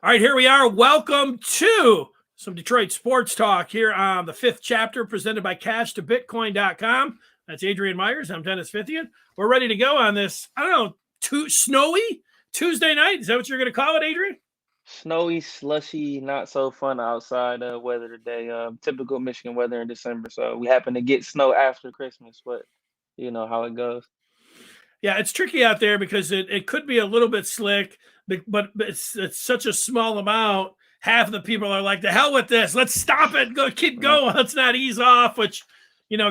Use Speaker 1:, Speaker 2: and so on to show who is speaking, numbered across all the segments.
Speaker 1: All right, here we are. Welcome to some Detroit sports talk here on the fifth chapter presented by CashToBitcoin.com. That's Adrian Myers. I'm Dennis Fithian. We're ready to go on this, I don't know, snowy Tuesday night. Is that what you're going to call it, Adrian?
Speaker 2: Snowy, slushy, not so fun outside weather today. Typical Michigan weather in December. So we happen to get snow after Christmas, but you know how it goes.
Speaker 1: Yeah, it's tricky out there because it could be a little bit slick, but it's such a small amount. Half of the people are like, "The hell with this! Let's stop it. Go, keep
Speaker 2: Yeah.
Speaker 1: going. Let's not ease off," which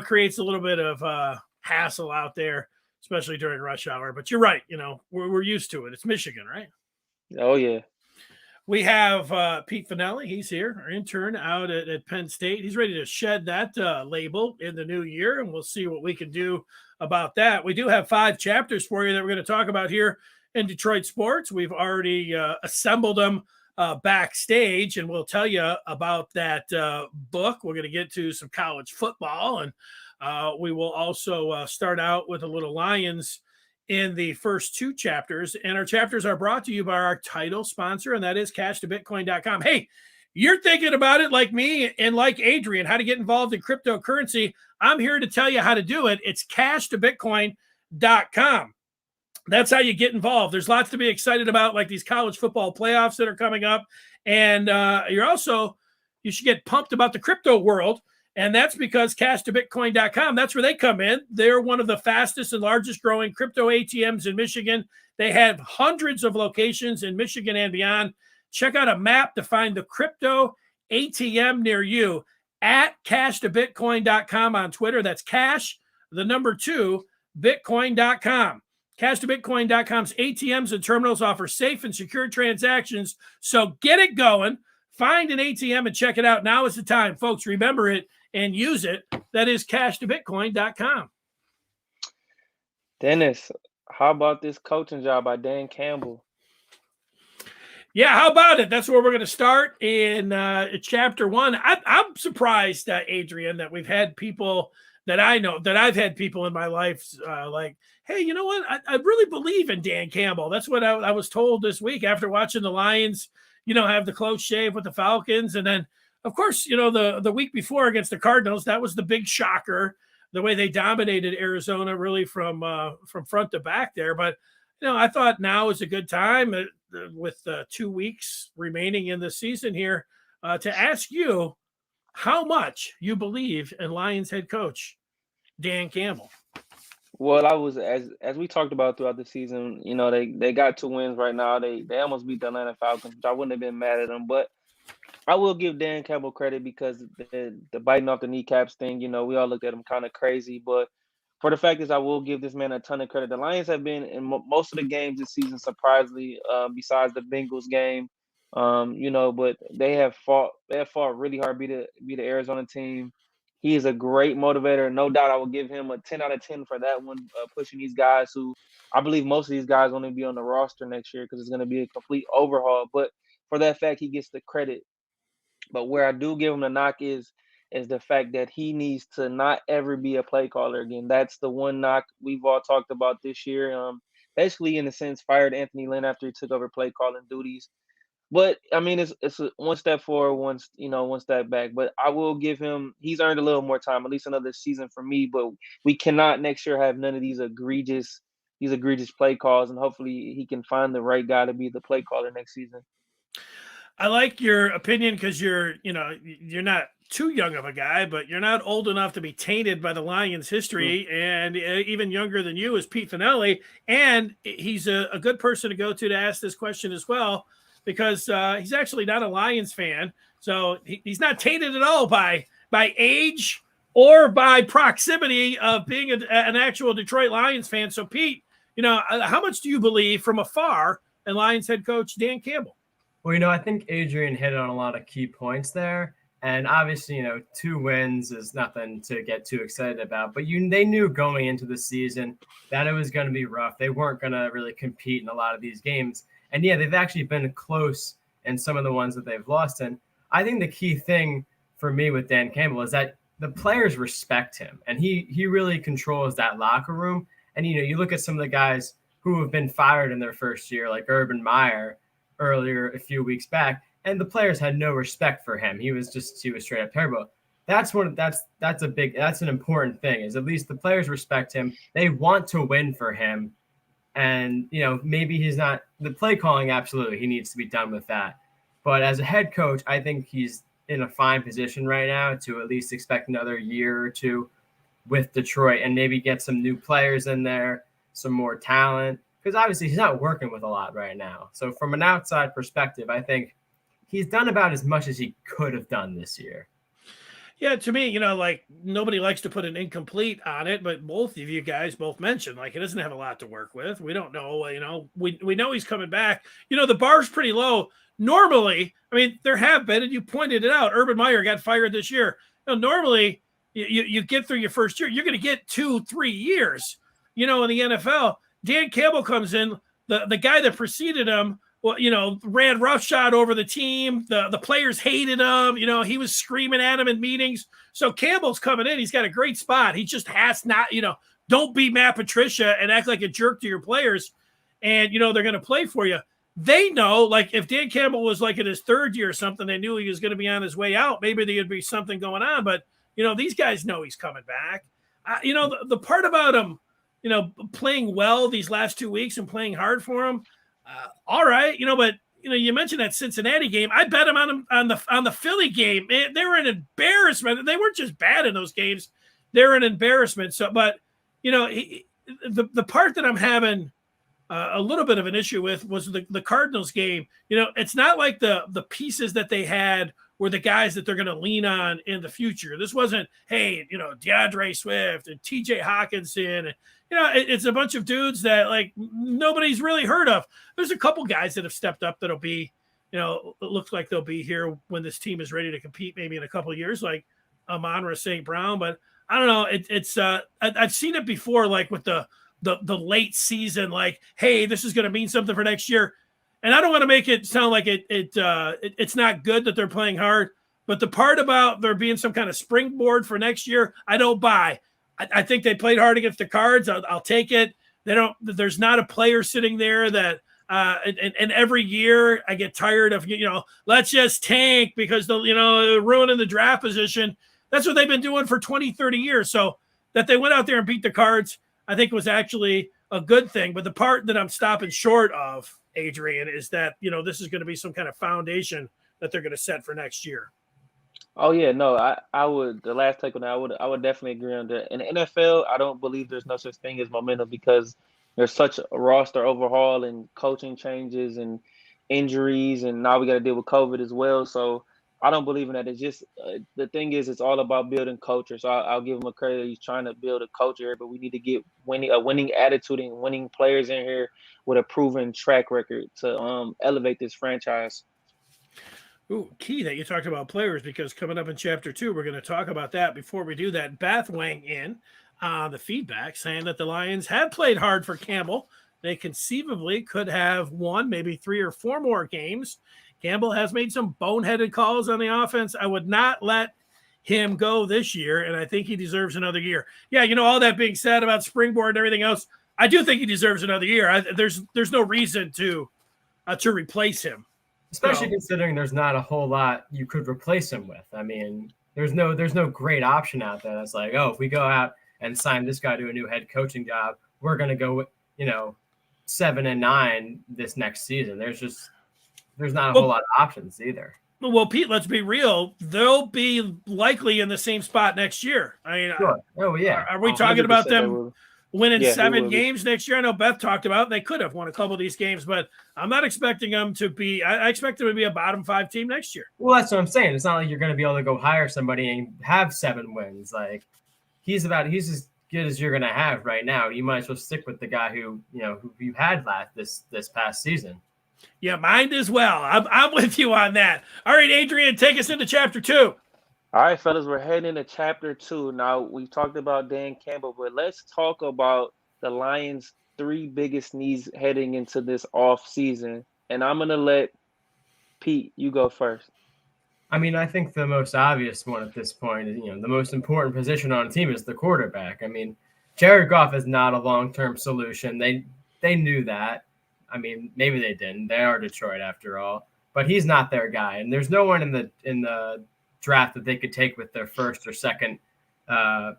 Speaker 1: creates a little bit of hassle out there, especially during rush hour. But you're right. We're used to it. It's Michigan, right?
Speaker 2: Oh yeah.
Speaker 1: We have Pete Finelli. He's here, our intern out at Penn State. He's ready to shed that label in the new year, and we'll see what we can do about that. We do have 5 chapters for you that we're going to talk about here in Detroit sports. We've already assembled them backstage, and we'll tell you about that book. We're going to get to some college football, and we will also start out with a little Lions in the first 2 chapters. And our chapters are brought to you by our title sponsor, and that is CashToBitcoin.com. Hey, you're thinking about it like me and like Adrian, how to get involved in cryptocurrency. I'm here to tell you how to do it. It's CashToBitcoin.com. That's how you get involved. There's lots to be excited about, like these college football playoffs that are coming up. And you should get pumped about the crypto world. And that's because CashToBitcoin.com, that's where they come in. They're one of the fastest and largest growing crypto ATMs in Michigan. They have hundreds of locations in Michigan and beyond. Check out a map to find the crypto ATM near you at CashToBitcoin.com on Twitter. That's cash, the number 2, Bitcoin.com. CashToBitcoin.com's ATMs and terminals offer safe and secure transactions. So get it going. Find an ATM and check it out. Now is the time, folks. Remember it and use it. That is CashToBitcoin.com.
Speaker 2: Dennis, how about this coaching job by Dan Campbell?
Speaker 1: Yeah, how about it? That's where we're going to start in chapter 1. I'm surprised, Adrian, that we've had people that I know, that I've had people in my life like, hey, you know what? I really believe in Dan Campbell. That's what I was told this week after watching the Lions, have the close shave with the Falcons. And then, of course, the week before against the Cardinals, that was the big shocker, the way they dominated Arizona really from front to back there. But, I thought now is a good time with 2 weeks remaining in the season here to ask you how much you believe in Lions head coach Dan Campbell.
Speaker 2: Well, I was as we talked about throughout the season. They got 2 wins right now. They almost beat the Atlanta Falcons, which I wouldn't have been mad at them, but I will give Dan Campbell credit because the biting off the kneecaps thing, we all looked at him kind of crazy. But for the fact is, I will give this man a ton of credit. The Lions have been in most of the games this season, surprisingly, besides the Bengals game. But they have fought. They have fought really hard. Beat the Arizona team. He is a great motivator. No doubt, I will give him a 10 out of 10 for that one. Pushing these guys who I believe most of these guys only be on the roster next year because it's going to be a complete overhaul. But for that fact, he gets the credit. But where I do give him the knock is the fact that he needs to not ever be a play caller again. That's the one knock we've all talked about this year. Basically, in a sense, fired Anthony Lynn after he took over play calling duties. But I mean, it's one step forward, one step back. But I will give him. He's earned a little more time, at least another season for me. But we cannot next year have none of these egregious play calls, and hopefully he can find the right guy to be the play caller next season.
Speaker 1: I like your opinion because you're not too young of a guy, but you're not old enough to be tainted by the Lions' history. And even younger than you is Pete Finelli. And he's a good person to go to ask this question as well, because he's actually not a Lions fan. So he's not tainted at all by age or by proximity of being an actual Detroit Lions fan. So, Pete, how much do you believe from afar in Lions head coach Dan Campbell?
Speaker 3: Well, I think Adrian hit on a lot of key points there. And obviously, 2 wins is nothing to get too excited about. But they knew going into the season that it was going to be rough. They weren't going to really compete in a lot of these games. And, yeah, they've actually been close in some of the ones that they've lost in. I think the key thing for me with Dan Campbell is that the players respect him. And he really controls that locker room. And, you look at some of the guys who have been fired in their first year, like Urban Meyer. earlier a few weeks back, and the players had no respect for him. He was straight up terrible. That's an important thing, is at least the players respect him. They want to win for him. And, maybe he's not the play calling. Absolutely. He needs to be done with that. But as a head coach, I think he's in a fine position right now to at least expect another year or two with Detroit and maybe get some new players in there, some more talent, because obviously he's not working with a lot right now. So from an outside perspective, I think he's done about as much as he could have done this year.
Speaker 1: Yeah, to me, nobody likes to put an incomplete on it, but both of you guys both mentioned he doesn't have a lot to work with. We don't know, we know he's coming back. The bar's pretty low. Normally, there have been, and you pointed it out, Urban Meyer got fired this year. Normally, you get through your first year, you're going to get 2-3 years. In the NFL, Dan Campbell comes in, the guy that preceded him, ran roughshod over the team. The players hated him. He was screaming at him in meetings. So Campbell's coming in. He's got a great spot. He just has not, don't be Matt Patricia and act like a jerk to your players. And, they're going to play for you. They know, if Dan Campbell was in his third year or something, they knew he was going to be on his way out. Maybe there'd be something going on. But, these guys know he's coming back. The part about him, playing well these last 2 weeks and playing hard for him, all right, but you mentioned that Cincinnati game. I bet him on the Philly game. They were an embarrassment. They weren't just bad in those games; they're an embarrassment. So, but the part that I'm having a little bit of an issue with was the Cardinals game. It's not like the pieces that they had were the guys that they're going to lean on in the future. This wasn't, hey, DeAndre Swift and TJ Hawkinson. It's a bunch of dudes that nobody's really heard of. There's a couple guys that have stepped up that'll be, it looks like they'll be here when this team is ready to compete, maybe in a couple of years, like Amon-Ra St. Brown. But I don't know. I've seen it before, with the late season, hey, this is going to mean something for next year. And I don't want to make it sound like it's not good that they're playing hard, but the part about there being some kind of springboard for next year, I don't buy. I think they played hard against the Cards. I'll take it. There's not a player sitting there that, and every year I get tired of, let's just tank because ruining the draft position. That's what they've been doing for 20, 30 years. So that they went out there and beat the Cards, I think was actually a good thing. But the part that I'm stopping short of, Adrian, is that, this is going to be some kind of foundation that they're going to set for next year.
Speaker 2: Oh yeah, no, I would. The last take on that, I would definitely agree on that. In the NFL, I don't believe there's no such thing as momentum because there's such a roster overhaul and coaching changes and injuries, and now we got to deal with COVID as well. So I don't believe in that. It's just the thing is, it's all about building culture. So I'll give him a credit. He's trying to build a culture, but we need to get a winning attitude and winning players in here with a proven track record to elevate this franchise.
Speaker 1: Ooh, key that you talked about players, because coming up in chapter 2, we're going to talk about that. Before we do that, Beth weighing in on the feedback saying that the Lions have played hard for Campbell. They conceivably could have won maybe 3 or 4 more games. Campbell has made some boneheaded calls on the offense. I would not let him go this year, and I think he deserves another year. Yeah, all that being said about springboard and everything else, I do think he deserves another year. There's no reason to replace him.
Speaker 3: Especially considering there's not a whole lot you could replace him with. There's no great option out there that's like, oh, if we go out and sign this guy to a new head coaching job, we're going to go, 7-9 this next season. There's not a whole lot of options either.
Speaker 1: Well, Pete, let's be real. They'll be likely in the same spot next year.
Speaker 3: Sure. Oh, yeah.
Speaker 1: Are we talking about them winning 7 games next year? I know Beth talked about they could have won a couple of these games, but I'm not expecting them to be. I expect them to be a bottom 5 team next year.
Speaker 3: Well, that's what I'm saying. It's not like you're going to be able to go hire somebody and have 7 wins. He's as good as you're going to have right now. You might as well stick with the guy who you had this past season.
Speaker 1: Yeah, mine as well. I'm with you on that. All right, Adrian, take us into chapter 2.
Speaker 2: All right, fellas, we're heading into chapter 2. Now, we talked about Dan Campbell, but let's talk about the Lions' 3 biggest needs heading into this off season. And I'm going to let Pete, you go first.
Speaker 3: I think the most obvious one at this point is, the most important position on a team is the quarterback. Jared Goff is not a long-term solution. They knew that. I mean, maybe they didn't. They are Detroit after all, but he's not their guy. And there's no one in the draft that they could take with their first or second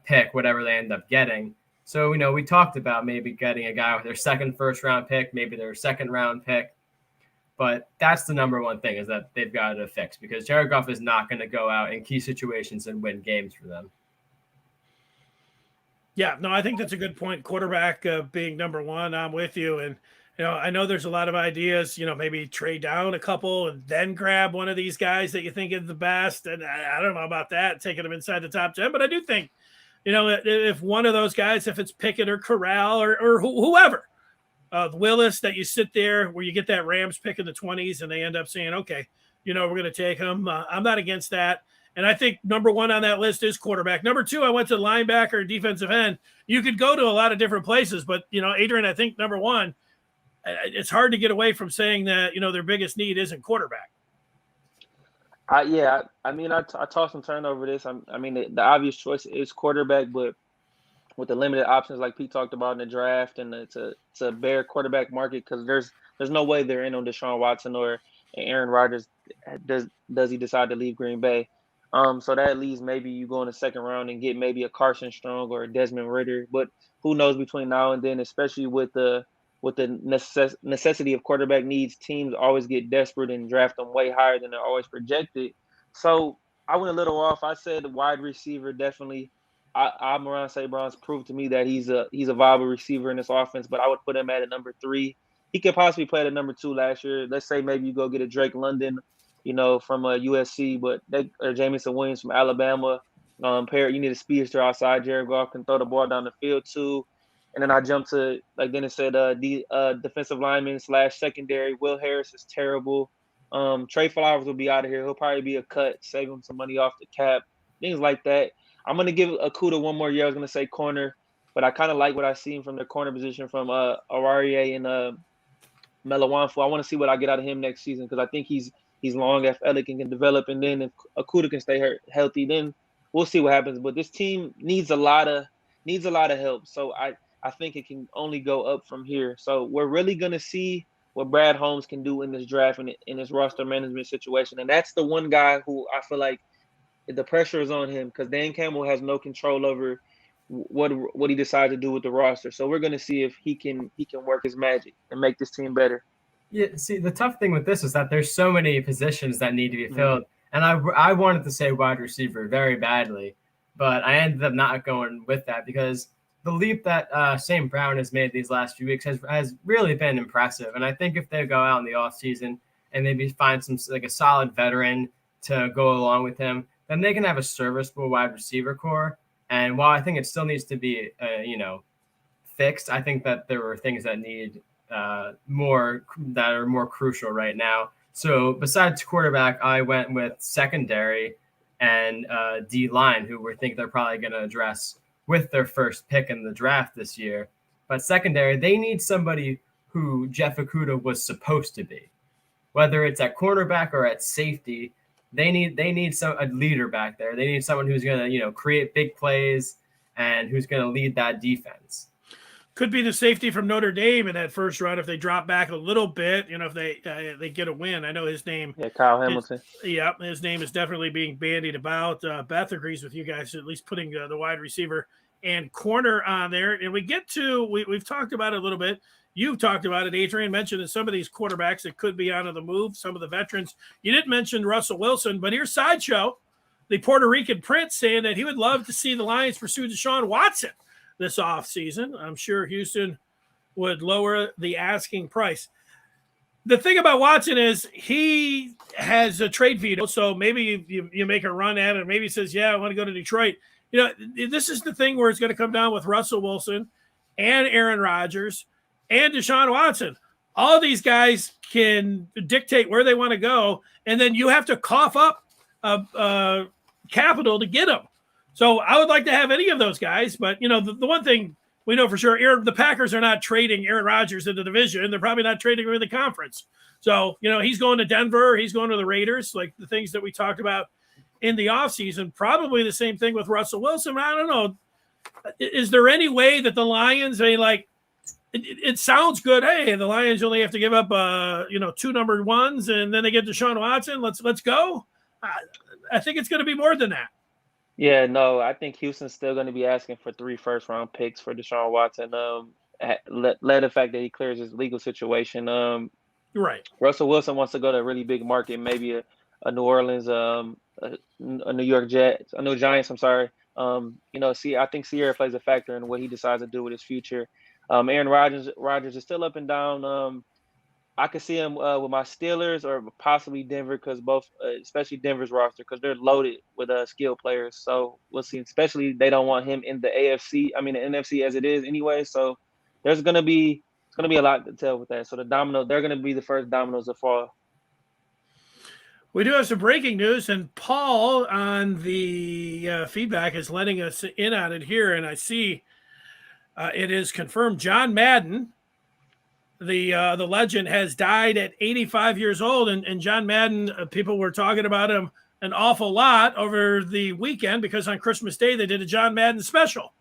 Speaker 3: pick, whatever they end up getting. So, we talked about maybe getting a guy with their second first-round pick, maybe their second-round pick. But that's the number one thing is that they've got to fix because Jared Goff is not going to go out in key situations and win games for them.
Speaker 1: Yeah, no, I think that's a good point. Quarterback being number one, I'm with you. And, I know there's a lot of ideas, maybe trade down a couple and then grab one of these guys that you think is the best. And I don't know about that, taking them inside the top 10. But I do think, if one of those guys, if it's Pickett or Corral or whoever, Willis, that you sit there where you get that Rams pick in the 20s and they end up saying, okay, we're going to take him. I'm not against that. And I think number one on that list is quarterback. Number two, I went to linebacker and defensive end. You could go to a lot of different places, but, Adrian, I think number one, it's hard to get away from saying that, their biggest need isn't quarterback.
Speaker 2: I tossed and turned over this. The obvious choice is quarterback, but with the limited options like Pete talked about in the draft, and it's a bare quarterback market because there's no way they're in on Deshaun Watson or Aaron Rodgers. Does he decide to leave Green Bay? So that leaves maybe you go in the second round and get maybe a Carson Strong or a Desmond Ridder, but who knows between now and then, especially with the necessity of quarterback needs, teams always get desperate and draft them way higher than they're always projected. So I went a little off. I said wide receiver definitely. Amon-Ra St. Brown's proved to me that he's a viable receiver in this offense, but I would put him at a number 3. He could possibly play at a number 2 last year. Let's say maybe you go get a Drake London, from USC, or Jamison Williams from Alabama. You need a speedster outside. Jared Goff can throw the ball down the field too. And then I jumped to, like Dennis said, defensive lineman / secondary. Will Harris is terrible. Trey Flowers will be out of here. He'll probably be a cut, save him some money off the cap, things like that. I'm going to give Okudah one more year. I was going to say corner, but I kind of like what I've seen from the corner position from Aurarie and Melawanfu. I want to see what I get out of him next season because I think he's long, athletic, and can develop. And then if Okudah can stay healthy, then we'll see what happens. But this team needs a lot of help. So I think it can only go up from here. So we're really going to see what Brad Holmes can do in this draft and in this roster management situation. And that's the one guy who I feel like the pressure is on him because Dan Campbell has no control over what he decides to do with the roster. So we're going to see if he can work his magic and make this team better.
Speaker 3: Yeah, see, the tough thing with this is that there's so many positions that need to be filled. And I wanted to say wide receiver very badly, but I ended up not going with that because the leap that St. Brown has made these last few weeks has really been impressive. And I think if they go out in the offseason and maybe find a solid veteran to go along with him, then they can have a serviceable wide receiver core. And while I think it still needs to be, fixed, I think that there were things that need more that are more crucial right now. So besides quarterback, I went with secondary and D-line, who we think they're probably going to address with their first pick in the draft this year. But secondary, they need somebody who Jeff Okudah was supposed to be. Whether it's at cornerback or at safety, they need a leader back there. They need someone who's going to, create big plays and who's going to lead that defense.
Speaker 1: Could be the safety from Notre Dame in that first round if they drop back a little bit, if they get a win. I know his name.
Speaker 2: Yeah, Kyle Hamilton.
Speaker 1: His name is definitely being bandied about. Beth agrees with you guys, at least putting the wide receiver and corner on there. And we've talked about it a little bit. You've talked about it, Adrian, mentioned that some of these quarterbacks that could be on the move, some of the veterans. You didn't mention Russell Wilson, but here's Sideshow, the Puerto Rican prince, saying that he would love to see the Lions pursue Deshaun Watson this offseason. I'm sure Houston would lower the asking price. The thing about Watson is he has a trade veto, so maybe you make a run at it. Maybe he says, yeah, I want to go to Detroit. This is the thing where it's going to come down with Russell Wilson and Aaron Rodgers and Deshaun Watson. All these guys can dictate where they want to go, and then you have to cough up capital to get them. So I would like to have any of those guys, but the one thing we know for sure, the Packers are not trading Aaron Rodgers in the division. They're probably not trading him in the conference. So, he's going to Denver. He's going to the Raiders, like the things that we talked about in the offseason. Probably the same thing with Russell Wilson. I don't know. Is there any way that the Lions, it sounds good. Hey, the Lions only have to give up, 2 numbered ones, and then they get Deshaun Watson. Let's go. I think it's going to be more than that.
Speaker 2: Yeah, no, I think Houston's still going to be asking for 3 first-round picks for Deshaun Watson. Let the fact that he clears his legal situation.
Speaker 1: Right.
Speaker 2: Russell Wilson wants to go to a really big market, maybe a New Orleans, a New York Jets, a New Giants. I'm sorry. I think Sierra plays a factor in what he decides to do with his future. Aaron Rodgers is still up and down. I could see him with my Steelers or possibly Denver, because both, especially Denver's roster, because they're loaded with skilled players. So we'll see. Especially they don't want him in the AFC. I mean the NFC as it is anyway. So it's gonna be a lot to tell with that. So they're gonna be the first dominoes to fall.
Speaker 1: We do have some breaking news, and Paul on the feedback is letting us in on it here, and I see it is confirmed. John Madden, the legend, has died at 85 years old, and John Madden, people were talking about him an awful lot over the weekend because on Christmas Day they did a John Madden special,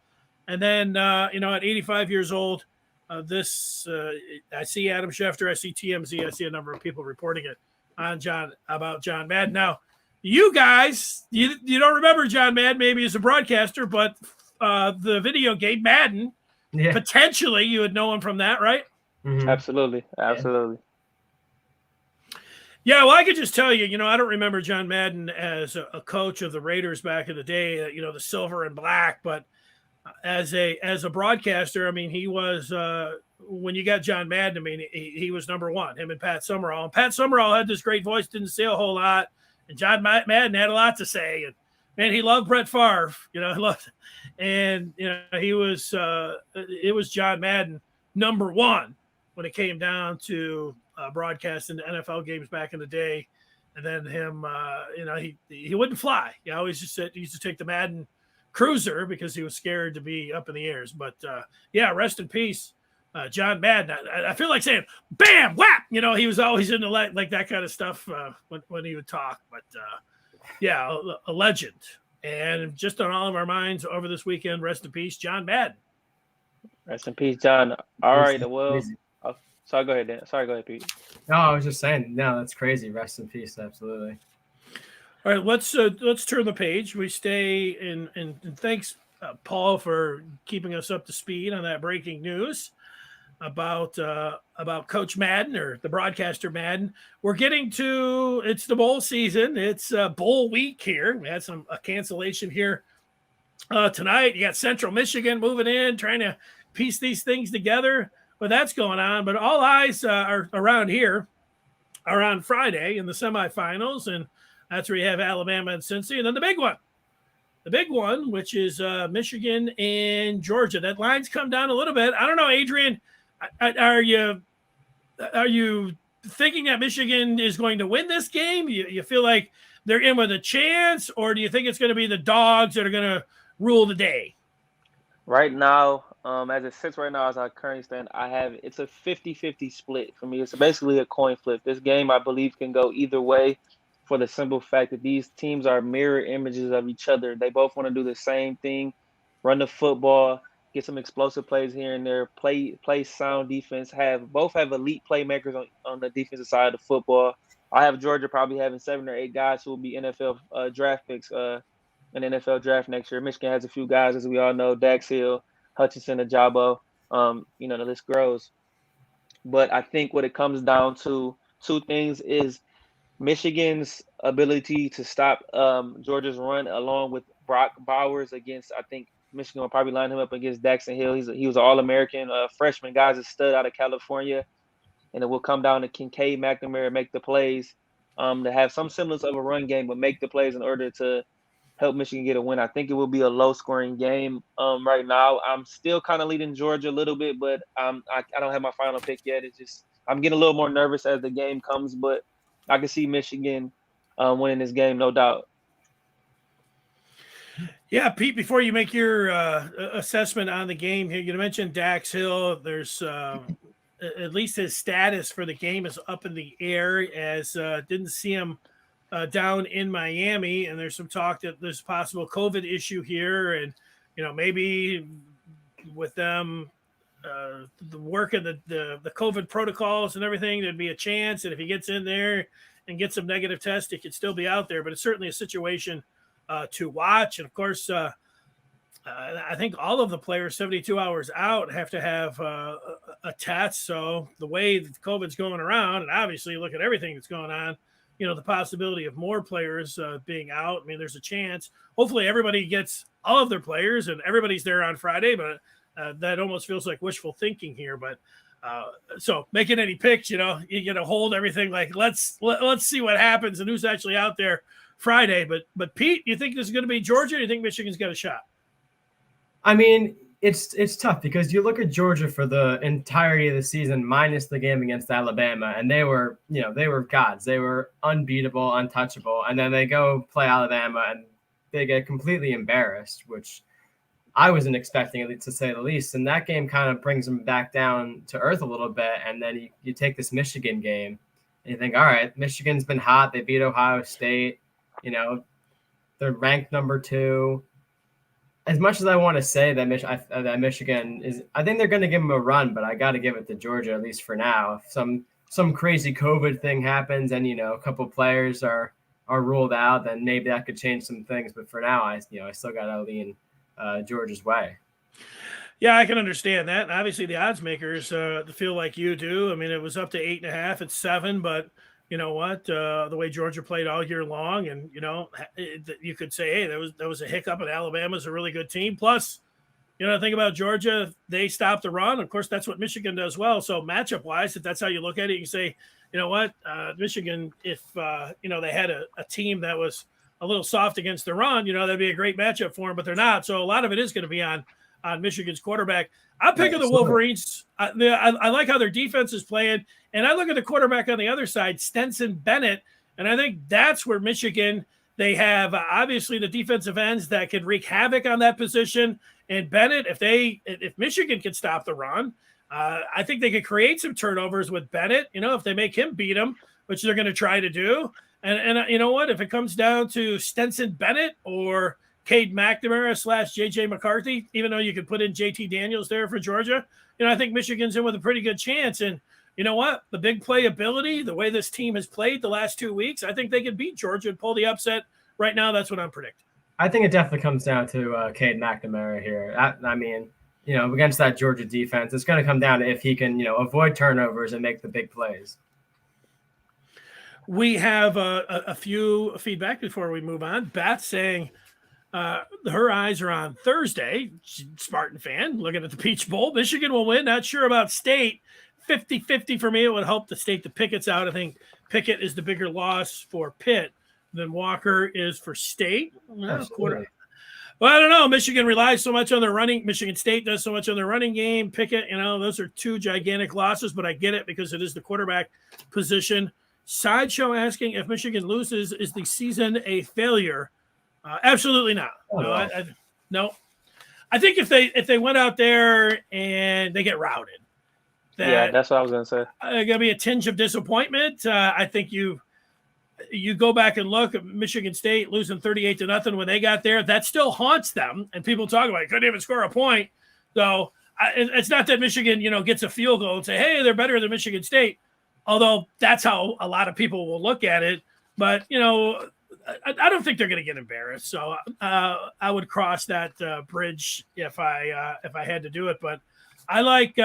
Speaker 1: and then at 85 years old, I see Adam Schefter, I see TMZ, I see a number of people reporting it on about John Madden. Now, you guys, you don't remember John Madden maybe as a broadcaster, but the video game Madden, potentially you would know him from that, right?
Speaker 2: Mm-hmm. Absolutely.
Speaker 1: Yeah, well, I could just tell you, I don't remember John Madden as a coach of the Raiders back in the day, the silver and black, but as a broadcaster, I mean, he was when you got John Madden, I mean, he was number one, him and Pat Summerall. And Pat Summerall had this great voice, didn't say a whole lot, and John Madden had a lot to say. And man, he loved Brett Favre, he was it was John Madden number one when it came down to broadcasting the NFL games back in the day. And then him, he wouldn't fly. He always just said he used to take the Madden cruiser because he was scared to be up in the airs. But rest in peace, John Madden. I feel like saying bam whap, he was always into like that kind of stuff when he would talk. But a legend, and just on all of our minds over this weekend, rest in peace, John Madden.
Speaker 2: Rest in pease, John. All right, well, sorry, go ahead, Dan. Sorry, go ahead, Pete.
Speaker 3: No, I was just saying, no, that's crazy. Rest in peace, absolutely.
Speaker 1: All right, let's turn the page. We stay in, and thanks, Paul, for keeping us up to speed on that breaking news about Coach Madden, or the broadcaster Madden. We're getting to, it's the bowl season. It's bowl week here. We had a cancellation here tonight. You got Central Michigan moving in, trying to piece these things together. But that's going on. But all eyes are around here are on Friday in the semifinals, and that's where you have Alabama and Cincy. And then the big one, which is Michigan and Georgia. That line's come down a little bit. I don't know, Adrian, are you thinking that Michigan is going to win this game? You feel like they're in with a chance, or do you think it's going to be the dogs that are going to rule the day?
Speaker 2: Right now, as it sits right now, as I currently stand, it's a 50-50 split for me. It's basically a coin flip. This game, I believe, can go either way, for the simple fact that these teams are mirror images of each other. They both want to do the same thing, run the football, get some explosive plays here and there, play sound defense, both have elite playmakers on the defensive side of the football. I have Georgia probably having 7 or 8 guys who will be NFL draft picks in the NFL draft next year. Michigan has a few guys, as we all know, Dax Hill, Hutchinson, Ajabo. The list grows. But I think what it comes down to, 2 things, is Michigan's ability to stop Georgia's run, along with Brock Bowers against, I think Michigan will probably line him up against Daxton Hill. He was an All-American freshman, guys, a stud out of California. And it will come down to Kincaid McNamara make the plays, to have some semblance of a run game, but make the plays in order to help Michigan get a win. I think it will be a low-scoring game. Right now, I'm still kind of leading Georgia a little bit, but I don't have my final pick yet. It's just I'm getting a little more nervous as the game comes, but I can see Michigan winning this game, no doubt.
Speaker 1: Yeah, Pete, before you make your assessment on the game here, you mentioned Dax Hill. There's at least his status for the game is up in the air, as didn't see him down in Miami, and there's some talk that there's a possible COVID issue here, and maybe with them the work of the COVID protocols and everything, there'd be a chance. And if he gets in there and gets some negative tests, he could still be out there. But it's certainly a situation to watch. And of course, I think all of the players 72 hours out have to have a test. So the way that COVID's going around, and obviously look at everything that's going on, the possibility of more players being out. I mean, there's a chance. Hopefully everybody gets all of their players and everybody's there on Friday, but that almost feels like wishful thinking here. But so making any picks, you got to hold everything like let's see what happens and who's actually out there Friday. But Pete, you think this is going to be Georgia? Or do you think Michigan's got a shot?
Speaker 3: I mean, it's tough because you look at Georgia for the entirety of the season, minus the game against Alabama, and they were gods. They were unbeatable, untouchable, and then they go play Alabama and they get completely embarrassed, which I wasn't expecting, to say the least. And that game kind of brings them back down to earth a little bit. And then you take this Michigan game and you think, all right, Michigan's been hot. They beat Ohio State. They're ranked number 2. As much as I want to say that Michigan is, I think they're going to give them a run, but I got to give it to Georgia, at least for now. If some crazy COVID thing happens and, a couple of players are ruled out, then maybe that could change some things. But for now, I still got to lean Georgia's way.
Speaker 1: Yeah, I can understand that. And obviously the odds makers feel like you do. I mean, it was up to 8.5. It's 7, but you know what? The way Georgia played all year long, and you could say, hey, there was a hiccup, and Alabama's a really good team. Plus, the thing about Georgia, they stopped the run. Of course, that's what Michigan does well. So matchup wise, if that's how you look at it, you can say, you know what, Michigan, if they had a team that was a little soft against the run, that'd be a great matchup for them, but they're not. So a lot of it is going to be on Michigan's quarterback. I'm picking the Wolverines. I like how their defense is playing. And I look at the quarterback on the other side, Stetson Bennett, and I think that's where Michigan, they have obviously the defensive ends that could wreak havoc on that position. And Bennett, if Michigan can stop the run, I think they could create some turnovers with Bennett, if they make him beat them, which they're going to try to do. And you know what? If it comes down to Stetson Bennett or Cade McNamara / J.J. McCarthy, even though you could put in J.T. Daniels there for Georgia, I think Michigan's in with a pretty good chance. And you know what? The big playability, the way this team has played the last 2 weeks, I think they can beat Georgia and pull the upset. Right now, that's what I'm predicting.
Speaker 3: I think it definitely comes down to Cade McNamara here. I mean, against that Georgia defense, it's going to come down to if he can, avoid turnovers and make the big plays.
Speaker 1: We have a few feedback before we move on. Beth saying her eyes are on Thursday. Spartan fan, looking at the Peach Bowl. Michigan will win. Not sure about State. 50-50 for me. It would help the State the Pickett's out. I think Pickett is the bigger loss for Pitt than Walker is for State. Well, I don't know. Michigan relies so much on their running. Michigan State does so much on their running game. Pickett, those are 2 gigantic losses, but I get it because it is the quarterback position. Sideshow asking if Michigan loses, is the season a failure? Absolutely not. No. I think if they went out there and they get routed,
Speaker 2: that's what I was going to say.
Speaker 1: Gonna be a tinge of disappointment. I think you go back and look at Michigan State losing 38-0 when they got there. That still haunts them, and people talk about it. Couldn't even score a point. So it's not that Michigan, gets a field goal and say, hey, they're better than Michigan State. Although that's how a lot of people will look at it. But, I don't think they're going to get embarrassed. So I would cross that bridge if I had to do it. But I like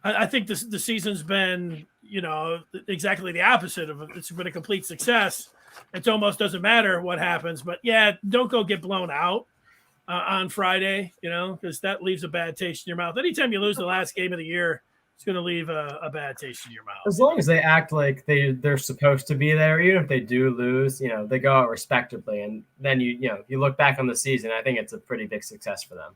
Speaker 1: I think the season's been, exactly the opposite of it's been a complete success. It almost doesn't matter what happens. But, yeah, don't go get blown out on Friday, because that leaves a bad taste in your mouth. Anytime you lose the last game of the year, it's going to leave a bad taste in your mouth.
Speaker 3: As long as they act like they're supposed to be there, even if they do lose, they go out respectably. And then you look back on the season, I think it's a pretty big success for them.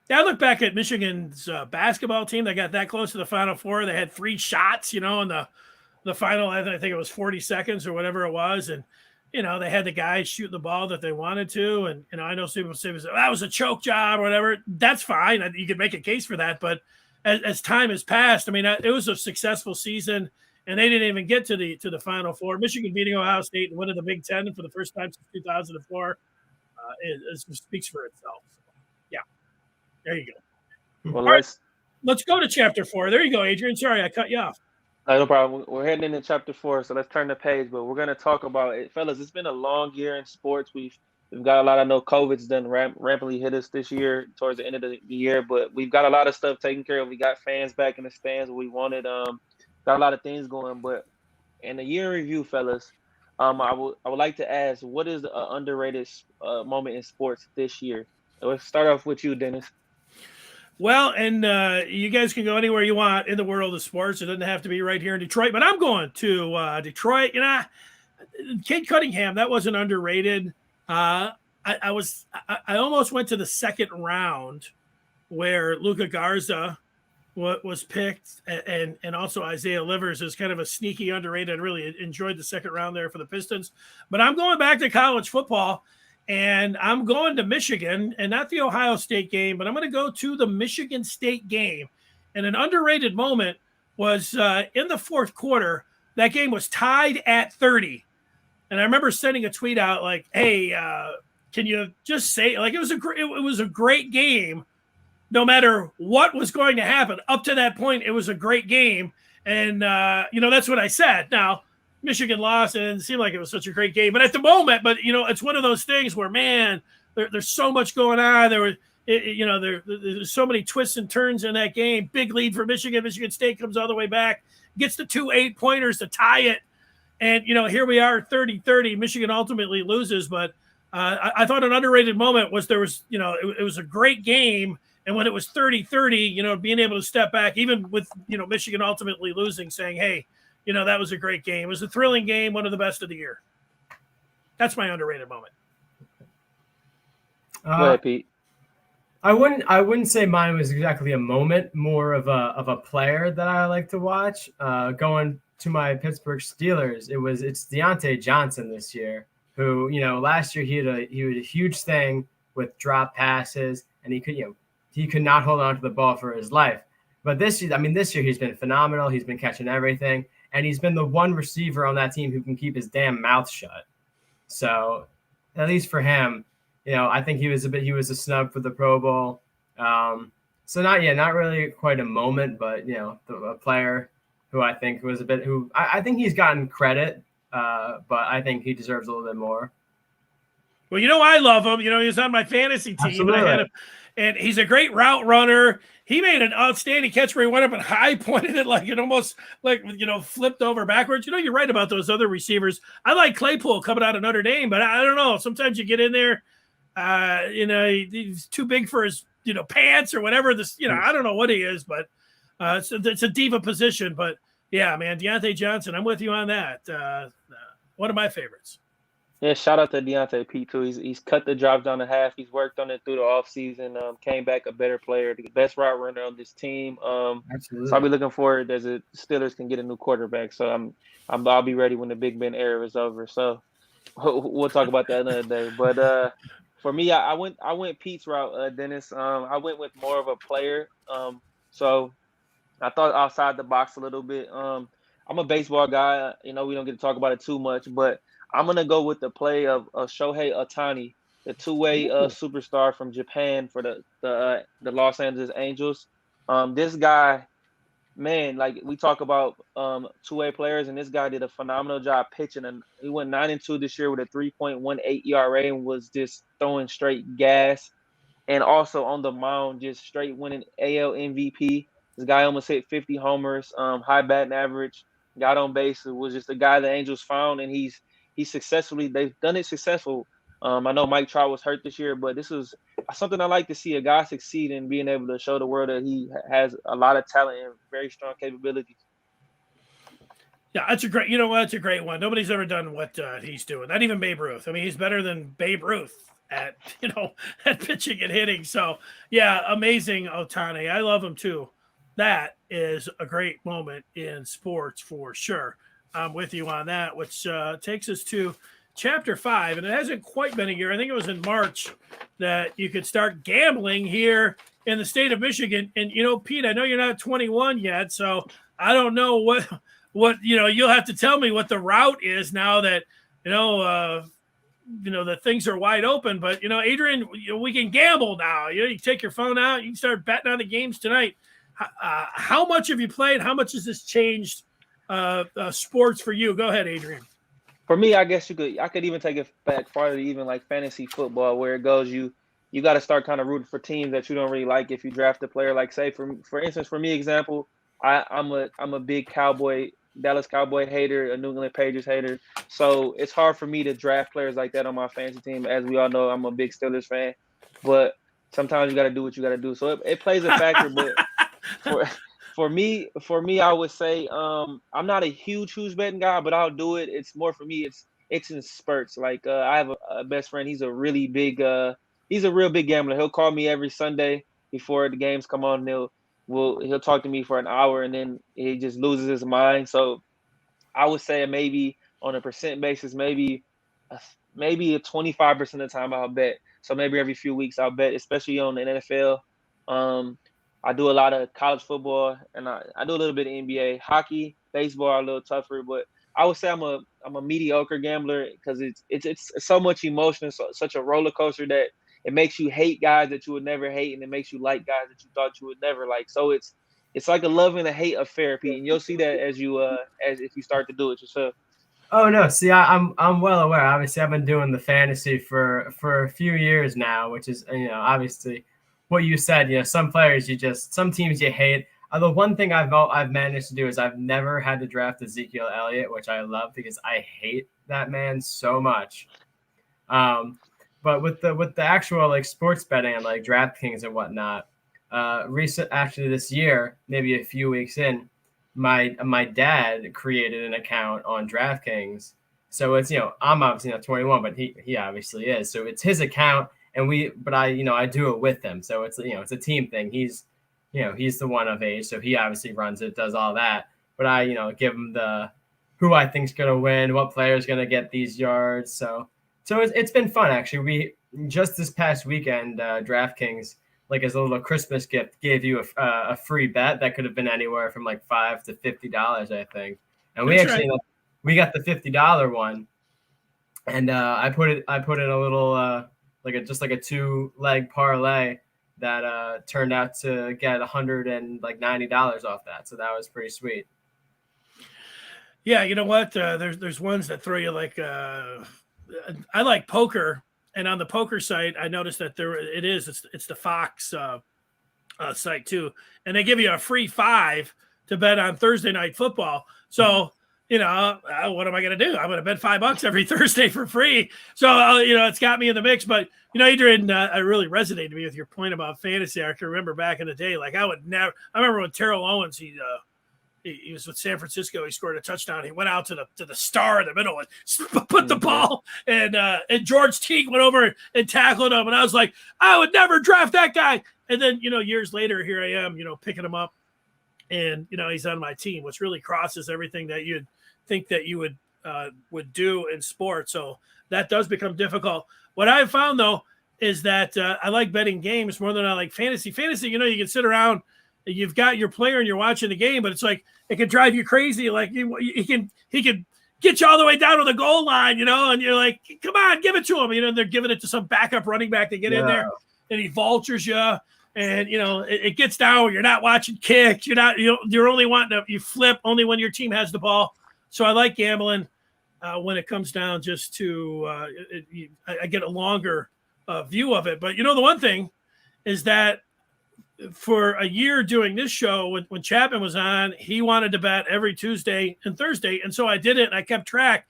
Speaker 1: Yeah, I look back at Michigan's basketball team. They got that close to the Final Four. They had 3 shots, in the final. I think it was 40 seconds or whatever it was. And, they had the guys shoot the ball that they wanted to. And, I know people say that was a choke job or whatever. That's fine. You could make a case for that. But as time has passed, I mean, it was a successful season, and they didn't even get to the Final Four. Michigan beating Ohio State and winning the Big Ten for the first time since 2004 it speaks for itself. So, yeah, there you go.
Speaker 2: Well,
Speaker 1: All right, let's go to chapter 4. There you go, Adrian. Sorry, I cut you off.
Speaker 2: no problem. We're heading into chapter 4, so let's turn the page. But we're gonna talk about it, fellas. It's been a long year in sports. We've got a lot. I know COVID's done rampantly hit us this year towards the end of the year, but we've got a lot of stuff taken care of. We got fans back in the stands. We wanted. Got a lot of things going. But in the year review, fellas, I would like to ask, what is the underrated moment in sports this year? Let's start off with you, Dennis.
Speaker 1: Well, and you guys can go anywhere you want in the world of sports. It doesn't have to be right here in Detroit, but I'm going to Detroit. Cade Cunningham, that wasn't underrated. I almost went to the second round where Luka Garza was picked, and also Isaiah Livers is kind of a sneaky underrated. I really enjoyed the second round there for the Pistons. But I'm going back to college football, and I'm going to Michigan, and not the Ohio State game, but I'm going to go to the Michigan State game. And an underrated moment was in the fourth quarter. That game was tied at 30. And I remember sending a tweet out like, hey, can you just say, like, it was a great game. No matter what was going to happen up to that point, it was a great game. And, that's what I said. Now, Michigan lost, and it seemed like it was such a great game. But at the moment, it's one of those things where, man, there's so much going on. There's so many twists and turns in that game. Big lead for Michigan. Michigan State comes all the way back, gets the 2 8-pointers to tie it. And, here we are, 30-30. Michigan ultimately loses. But I thought an underrated moment was it was a great game. And when it was 30-30, being able to step back, even with, Michigan ultimately losing, saying, hey, that was a great game. It was a thrilling game, one of the best of the year. That's my underrated moment.
Speaker 2: Go ahead, Pete.
Speaker 3: I wouldn't say mine was exactly a moment, more of a player that I like to watch. Going to my Pittsburgh Steelers, it's Deontay Johnson this year, who, last year he had a huge thing with drop passes, and he could not hold on to the ball for his life. But this year he's been phenomenal. He's been catching everything, and he's been the one receiver on that team who can keep his damn mouth shut. So at least for him, I think he was a snub for the Pro Bowl. So not really quite a moment, but a player who I think was I think he's gotten credit, but I think he deserves a little bit more.
Speaker 1: Well, I love him. He was on my fantasy team.
Speaker 3: Absolutely.
Speaker 1: And I had him, and he's a great route runner. He made an outstanding catch where he went up and high pointed it like it almost flipped over backwards. You're right about those other receivers. I like Claypool coming out of Notre Dame, but I don't know. Sometimes you get in there, he's too big for his pants or whatever. This I don't know what he is, but it's a diva position. But yeah, man, Deontay Johnson, I'm with you on that. One of my favorites.
Speaker 2: Yeah, shout out to Deontay Pete too. He's cut the drops down to half. He's worked on it through the offseason. Came back a better player, the best route runner on this team.
Speaker 3: Absolutely.
Speaker 2: So I'll be looking forward as the Steelers can get a new quarterback. So I'll be ready when the Big Ben era is over. So we'll talk about that another day. But for me, I went Pete's route, Dennis. I went with more of a player. So I thought outside the box a little bit. I'm a baseball guy. We don't get to talk about it too much, but I'm going to go with the play of Shohei Ohtani, the two-way superstar from Japan for the Los Angeles Angels. This guy, man, like we talk about two-way players, and this guy did a phenomenal job pitching. And he went 9-2 this year with a 3.18 ERA and was just throwing straight gas. And also on the mound, just straight winning AL MVP. This guy almost hit 50 homers, high batting average, got on base. It was just a guy the Angels found, and they've done it successful. I know Mike Trout was hurt this year, but this is something I like to see, a guy succeed in being able to show the world that he has a lot of talent and very strong capabilities.
Speaker 1: Yeah, that's a great one. Nobody's ever done what he's doing. Not even Babe Ruth. I mean, he's better than Babe Ruth at pitching and hitting. So yeah, amazing Ohtani. I love him too. That is a great moment in sports for sure. I'm with you on that, which takes us to chapter 5. And it hasn't quite been a year. I think it was in March that you could start gambling here in the state of Michigan. And, Pete, I know you're not 21 yet, so I don't know what you'll have to tell me what the route is now that, that things are wide open. But, Adrian, we can gamble now. You take your phone out, you can start betting on the games tonight. How much have you played? How much has this changed sports for you? Go ahead, Adrian.
Speaker 2: For me, I guess I could even take it back farther, even like fantasy football, where it goes, you got to start kind of rooting for teams that you don't really like. If you draft a player, like say for instance, for me, example, I'm a big Dallas Cowboy hater, a New England Patriots hater. So it's hard for me to draft players like that on my fantasy team. As we all know, I'm a big Steelers fan, but sometimes you got to do what you got to do. So it plays a factor, but for me, I would say I'm not a huge betting guy, but I'll do it. It's more for me. It's in spurts. Like I have a best friend. He's a really big. He's a real big gambler. He'll call me every Sunday before the games come on. And he'll talk to me for an hour, and then he just loses his mind. So I would say maybe on a percent basis, maybe a 25% of the time I'll bet. So maybe every few weeks I'll bet, especially on the NFL. I do a lot of college football, and I do a little bit of NBA. Hockey, baseball are a little tougher, but I would say I'm a mediocre gambler because it's so much emotion, such a roller coaster that it makes you hate guys that you would never hate, and it makes you like guys that you thought you would never like. So it's like a love and a hate affair, Pete, and you'll see that as if you start to do it yourself.
Speaker 3: Oh no! See, I'm well aware. Obviously, I've been doing the fantasy for a few years now, which is obviously what you said. Some players some teams you hate. The one thing I've managed to do is I've never had to draft Ezekiel Elliott, which I love because I hate that man so much. But with the actual like sports betting and like DraftKings and whatnot, actually this year, maybe a few weeks in, my dad created an account on DraftKings. So it's I'm obviously not 21, but he obviously is. So it's his account, and I do it with him. So it's it's a team thing. He's the one of age, so he obviously runs it, does all that. But I give him who I think's gonna win, what player's gonna get these yards. So it's been fun actually. We just this past weekend, DraftKings, like as a little Christmas gift, gave you a free bet that could have been anywhere from like $5 to $50, I think. And we we got the $50 one, and I put in a little like a 2-leg parlay that turned out to get $190 off that. So that was pretty sweet.
Speaker 1: Yeah, you know what? There's ones that throw you like I like poker, and on the poker site, I noticed that it's the Fox site too, and they give you a free $5 to bet on Thursday night football. So what am I going to do? I'm going to bet $5 every Thursday for free. So it's got me in the mix. But Adrian, I really resonated to me with your point about fantasy. I can remember back in the day, like I remember when Terrell Owens, he was with San Francisco. He scored a touchdown. He went out to the star in the middle and put the ball, and George Teague went over and tackled him. And I was like, I would never draft that guy. And then years later, here I am, picking him up, and he's on my team, which really crosses everything that you'd think that you would do in sports. So that does become difficult. What I've found though is that I like betting games more than I like fantasy. Fantasy, you can sit around. You've got your player and you're watching the game, but it's like it can drive you crazy. Like he can get you all the way down to the goal line, and you're like, come on, give it to him. They're giving it to some backup running back to get in there, and he vultures you. And it gets down where you're not watching kicks. You're only wanting to flip only when your team has the ball. So I like gambling when it comes down just to I get a longer view of it. But the one thing is that for a year doing this show, when Chapman was on, he wanted to bet every Tuesday and Thursday, and so I did it, and I kept track.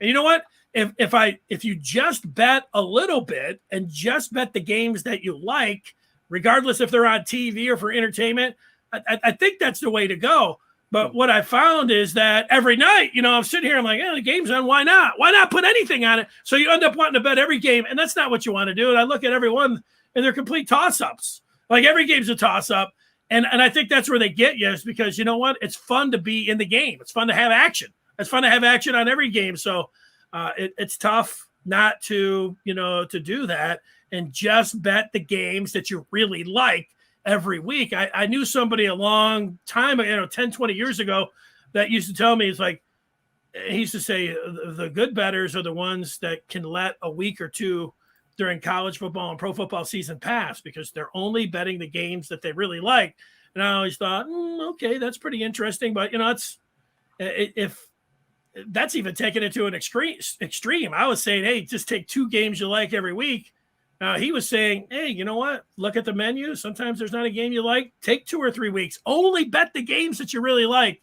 Speaker 1: And you know what? If you just bet a little bit and just bet the games that you like, regardless if they're on TV or for entertainment, I think that's the way to go. But what I found is that every night, I'm sitting here, I'm like, the game's on. Why not? Why not put anything on it? So you end up wanting to bet every game, and that's not what you want to do. And I look at every one, and they're complete toss-ups. Like every game's a toss-up. And I think that's where they get you, is because you know what? It's fun to be in the game. It's fun to have action. It's fun to have action on every game. So it's tough not to do that and just bet the games that you really like every week. I knew somebody a long time, 10, 20 years ago that used to tell me, it's like, he used to say the good bettors are the ones that can let a week or two during college football and pro football season pass because they're only betting the games that they really like. And I always thought, okay, that's pretty interesting. But, if that's even taking it to an extreme. I was saying, hey, just take 2 games you like every week. He was saying, hey, you know what? Look at the menu. Sometimes there's not a game you like. Take 2 or 3 weeks. Only bet the games that you really like.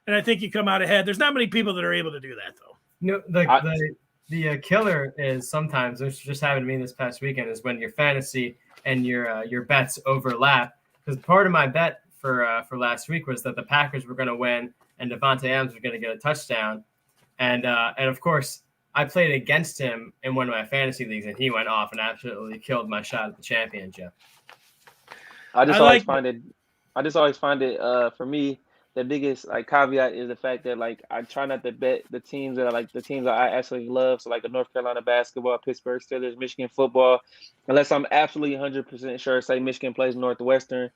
Speaker 1: And I think you come out ahead. There's not many people that are able to do that, though.
Speaker 3: The killer is sometimes, this just happened to me this past weekend, is when your fantasy and your bets overlap. Because part of my bet for last week was that the Packers were going to win and Devontae Adams was going to get a touchdown. And of course, I played against him in one of my fantasy leagues, and he went off and absolutely killed my shot at the championship.
Speaker 2: I just always find it for me, the biggest caveat is the fact that I try not to bet the teams that I actually love. So like the North Carolina basketball, Pittsburgh Steelers, Michigan football, unless I'm absolutely 100% sure. Say Michigan plays Northwestern,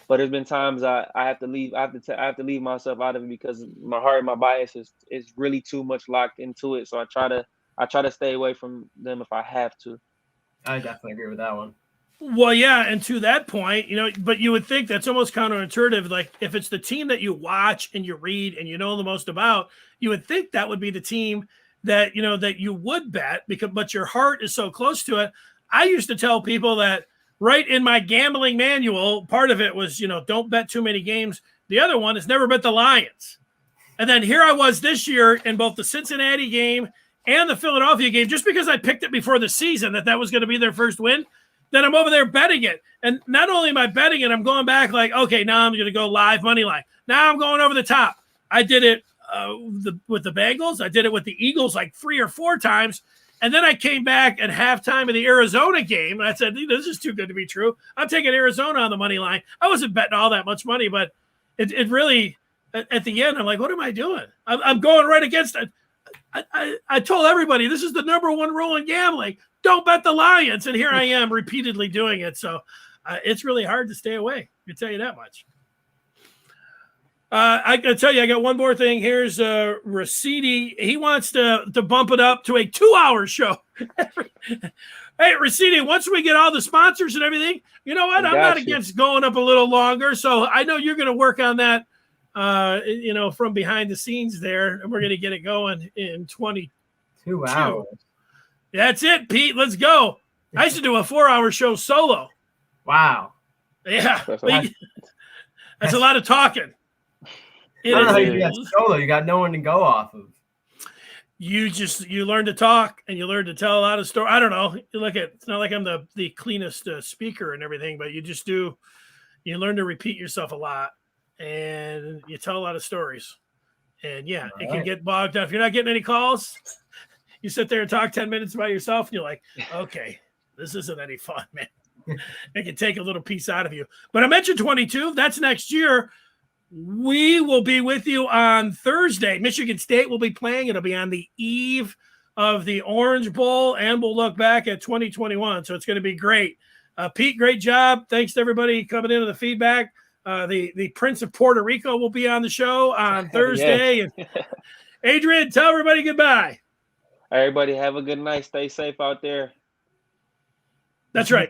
Speaker 2: but there's been times I have to leave. I have to leave myself out of it because my heart and my bias is really too much locked into it. So I try to stay away from them if I have to.
Speaker 3: I definitely agree with that one.
Speaker 1: Well, yeah, and to that point, but you would think that's almost counterintuitive. Like if it's the team that you watch and you read and you know the most about, you would think that would be the team that that you would bet but your heart is so close to it. I used to tell people that right in my gambling manual, part of it was don't bet too many games. The other one is never bet the Lions. And then here I was this year in both the Cincinnati game and the Philadelphia game, just because I picked it before the season that was going to be their first win. Then I'm over there betting it. And not only am I betting it, I'm going back okay, now I'm going to go live money line. Now I'm going over the top. I did it with the Bengals. I did it with the Eagles 3 or 4 times. And then I came back at halftime of the Arizona game. And I said, this is too good to be true. I'm taking Arizona on the money line. I wasn't betting all that much money, but it really, at the end, I'm like, what am I doing? I'm going right against it. I told everybody, this is the number 1 rule in gambling. Don't bet the Lions. And here I am repeatedly doing it. So it's really hard to stay away. I can tell you that much. I can tell you, I got one more thing. Here's Raciti. He wants to bump it up to a 2-hour show. Hey, Raciti, once we get all the sponsors and everything, you know what? I'm not against going up a little longer. So I know you're going to work on that, from behind the scenes there. And we're going to get it going in 22
Speaker 3: hours.
Speaker 1: That's it, Pete. Let's go. I used to do a 4-hour show solo.
Speaker 3: Wow.
Speaker 1: Yeah. That's a lot of talking.
Speaker 3: I don't know how you do that solo. You got no one to go off of.
Speaker 1: You learn to talk and you learn to tell a lot of stories. I don't know. It's not like I'm the cleanest speaker and everything, but you learn to repeat yourself a lot and you tell a lot of stories. And yeah, it can get bogged down. If you're not getting any calls, you sit there and talk 10 minutes by yourself and you're like, okay, this isn't any fun, man. It can take a little piece out of you. But I mentioned 22. That's next year. We will be with you on Thursday. Michigan State will be playing. It'll be on the eve of the Orange Bowl, and we'll look back at 2021. So it's going to be great. Pete, great job. Thanks to everybody coming into the feedback. The Prince of Puerto Rico will be on the show on Thursday. And Adrian, tell everybody goodbye.
Speaker 2: Everybody have a good night. Stay safe out there.
Speaker 1: That's right.